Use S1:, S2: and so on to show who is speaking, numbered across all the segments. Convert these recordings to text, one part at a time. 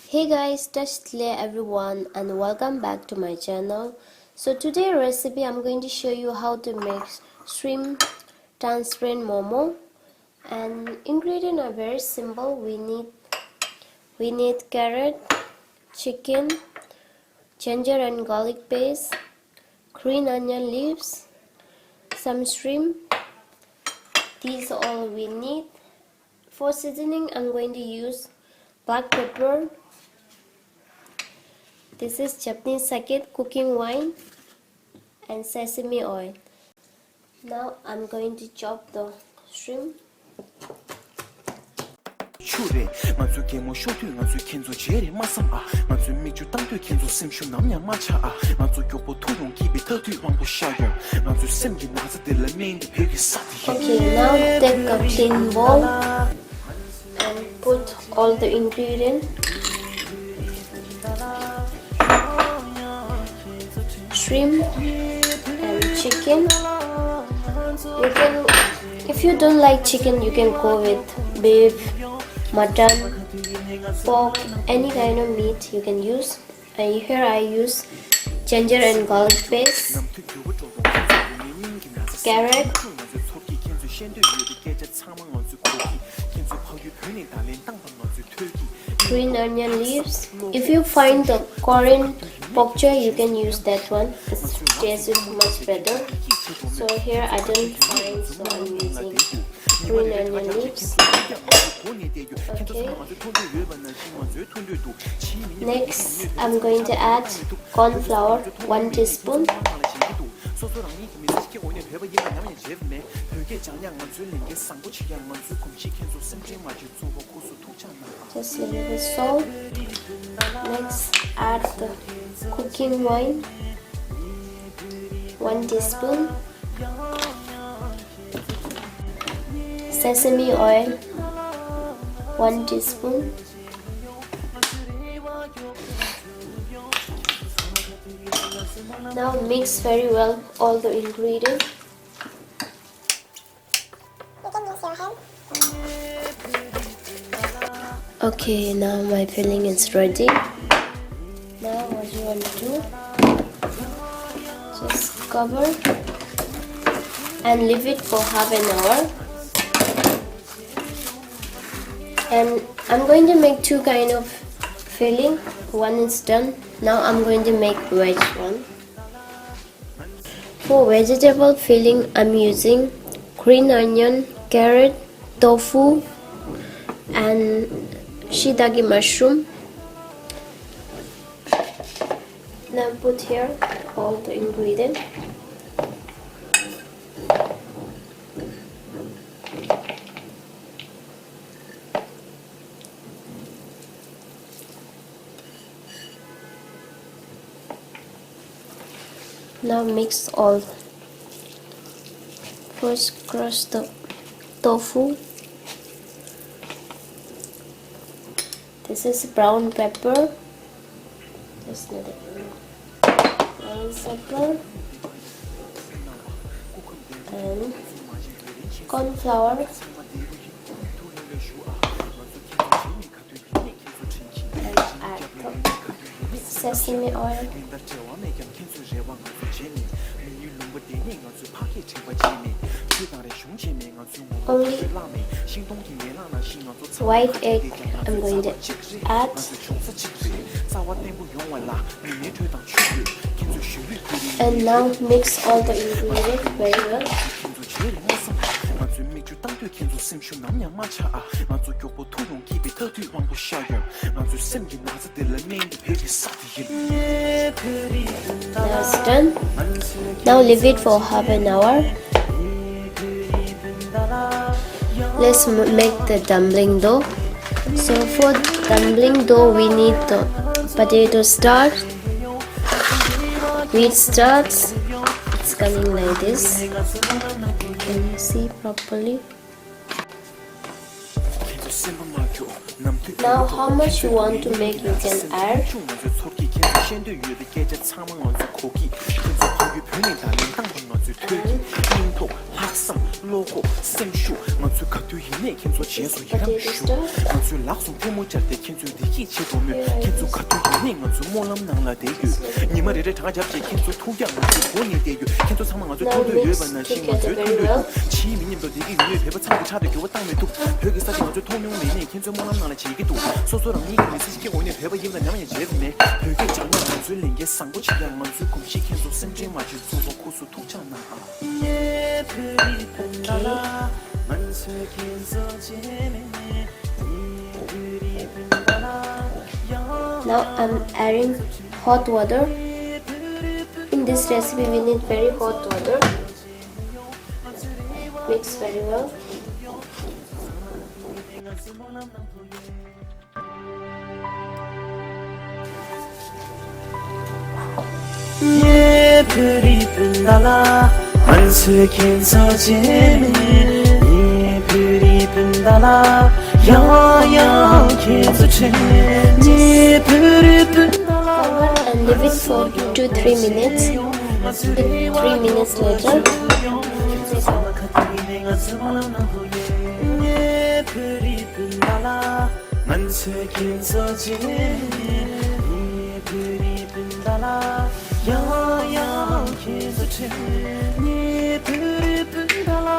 S1: Hey guys, Tashle everyone and welcome back to my channel. So today recipe I'm going to show you how to make shrimp transparent momo, and ingredients are very simple. We need carrot, chicken, ginger and garlic paste, green onion leaves, some shrimp. These are all we need. For seasoning I'm going to use black pepper. This is Japanese sake, cooking wine, and sesame oil. Now I'm going to chop the shrimp. Okay, now take a clean bowl and put all the ingredients. Shrimp and chicken. If you don't like chicken, you can go with beef, mutton, pork, any kind of meat you can use. And here I use ginger and garlic paste, carrot, green onion leaves. If you find the Korean bok choy, you can use that one. It tastes much better. So here I don't find, so I'm using green onion leaves. Okay. Next, I'm going to add corn flour, 1 teaspoon. Just a little bit salt. Next, add the cooking wine, 1 teaspoon. Sesame oil, 1 teaspoon. Now mix very well all the ingredients.
S2: You can use your hand.
S1: Okay, now my filling is ready. Now what you want to do, just cover and leave it for half an hour. And I'm going to make two kind of filling. One is done. Now I'm going to make veg one. For vegetable filling, I'm using green onion, carrot, tofu, and shiitake mushroom. Now put here all the ingredients. Now mix all. First crush the tofu. This is brown pepper. Just need brown pepper and corn flour and add the sesame oil. Only white egg I'm going to add. And now mix all the ingredients very well. Now it's done. Now leave it for half an hour. Let's make the dumpling dough. So for dumpling dough we need the potato starch, wheat starch. It's coming like this. Can you see properly? Now how much you want to make you can add.
S3: yu pyo ni da len tang bang nga zu tui ning to lak sam logo sem shu nga zu ka tu yin ne kin zo che zo yi rang shu nga zu lak sung pu mo jar de kin zu di ki che do myo kin zu ka tu yin ne nga zu mo lam nang la de yu ni ma re re ta jap che kin zu tu yang nga zu go ni de yu kin zu sang ma nga zu tu de yu ban na xin nga zu tu de chi mi nim do de gi yu pe ba chang de cha de ge wo dang me du pe ge sa de nga zu tu myung ne kin zu mo lam nang la chi ge du so so rang ni ge si ge wo ne pe ba yin da nya ma ye je ne pe ge jang na nga zu ling ge sang go chi yang ma zu kum chi kin zu sem je ma ju zu go ku su tu cha na ye pe ri pen da la man se kin zo je me
S1: Now I'm adding hot water. In this recipe we need very hot water. Mix very well.
S3: ye puri pindala man se kin so jeme ye puri pindala ya ya kin so chen ye puri pindala
S1: And leave it for 2-3 minutes. 3 minutes later,
S3: ye puri pindala man se kin so jeme ye puri pindala ya ya kin so chen ye puri pindala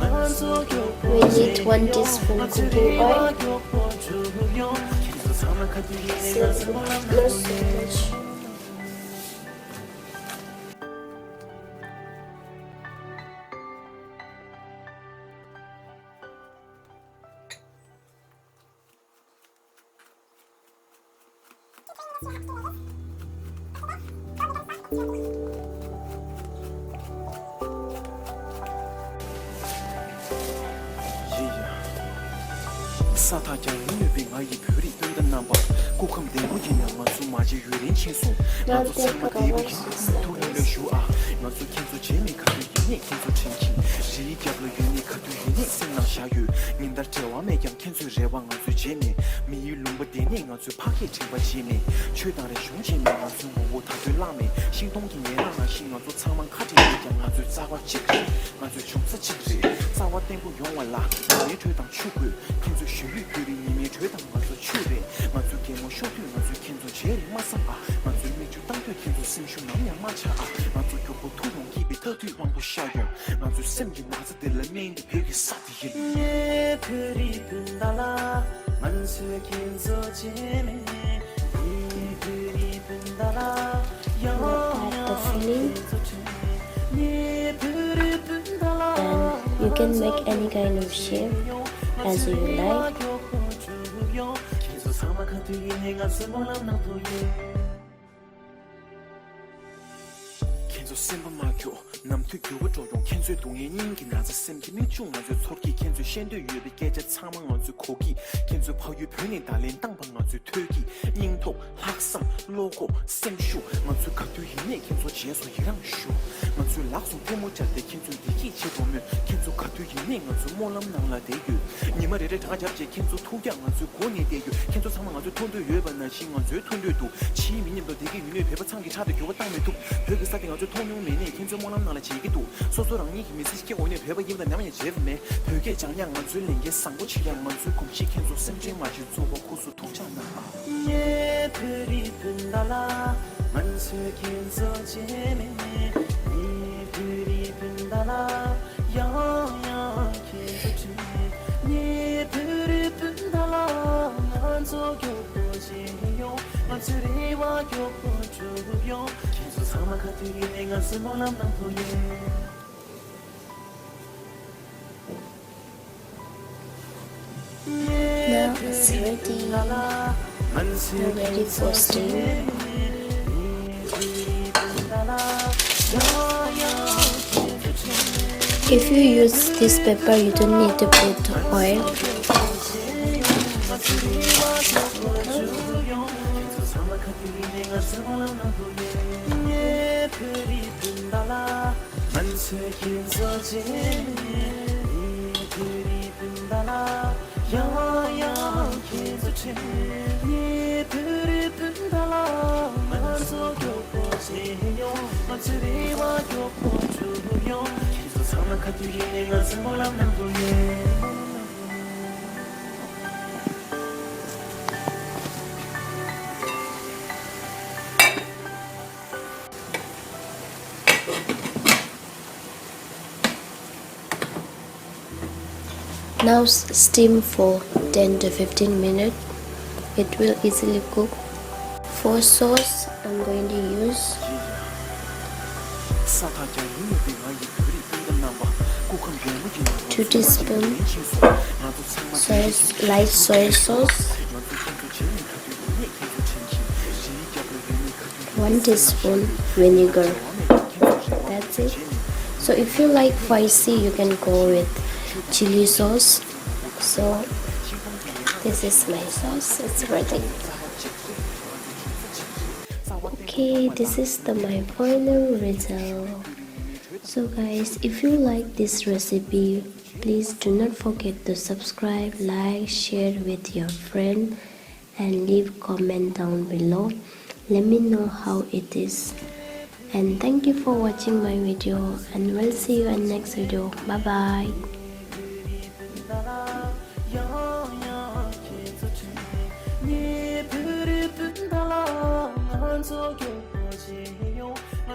S3: man so kyo
S1: we need 1 teaspoon cooking oil. Not so much.
S3: 사타 장르 빙하이 별이 뜬다 남바 고컴 대고 지냐 마수 마지 유린 친소 나도 상마 대고 토리를 쇼아 마수 킨소 제미 카드 유니 킨소 친친 지 잡로 유니 카드 유니 생나 샤유 닌다 제와 매경 킨소 제왕 아주 제미 미율lum바 데니 아주 파케 칭바 지미 최다의 숑지미 아주 뭐 다들 라메 신동기 예나나 신아주 창만 카지 장 아주 자과 지크 아주 중스 지크 자와 땡고 용와라 내 최당 추구 킨소 슈리 그리 님이 최당 아주 추레 아주 게모 쇼트 아주 킨소 제리 마상아 아주 미주 땅도 킨소 심슈 남양 마차 아주 교포 토용 기비 더디 왕부 샤요 아주 샘기 나서 들레면 되게 사디에 예 그리 든달라 만수 킨소 제메 예 그리 든달라
S1: Add the filling,
S3: 예 그리 든달라
S1: and you can make any kind of shape as you like.
S3: 셈바마교 남투교와 조용 캔수의 동해인기 나자 셈기민 중아주 소기 캔수 셴도 유비 깨자 창망 아주 고기 캔수 파유 변이 달린 땅방 아주 퇴기 닝토 학상 로고 셈슈 만수 각도 힘내 캔수 지에서 이랑슈 만수 락수 부모자 때 캔수 디기 제보면 캔수 각도 힘내 아주 몰람 나라 대유 니마레를 다 잡지 캔수 토양 아주 고니 대유 캔수 상망 아주 돈도 유반나 신 아주 돈도도 치민님도 되게 윤회 배바 창기 차도 교와 땅매도 벽에 사딩 아주 통용면에 캔수 몰람 나라 지기도 소소랑 이 힘이 스시게 오늘 배바 입다 나면 제브메 벽에 장량 아주 랭게 상고 치량 아주 공시 캔수 셈제 마주 조고 고수 통장나 예 프리 든달라 만수 캔수 제메 예 프리 든달라 야야 캔수 제메 예 프리 든달라 만수 교포지요 만수리와 교포주요 캔수 사마 같은 내가 스몰람 남포예
S1: Now it's ready. You're ready for steam. If you use this pepper, you don't need to put oil.
S3: 야야 계속해 예 불을 끈달아 만속 교포지요 마츠리와
S1: Now steam for 10 to 15 minutes. It will easily cook. For sauce, I'm going to use 2 teaspoons light soy sauce, 1 teaspoon vinegar. That's it. So if you like spicy, you can go with chili sauce. So this is my sauce, it's ready. Okay, this is my final result. So guys, if you like this recipe, please do not forget to subscribe, like, share with your friend, and leave comment down below. Let me know how it is. And thank you for watching my video, and we'll see you in next video. Bye bye.
S3: 저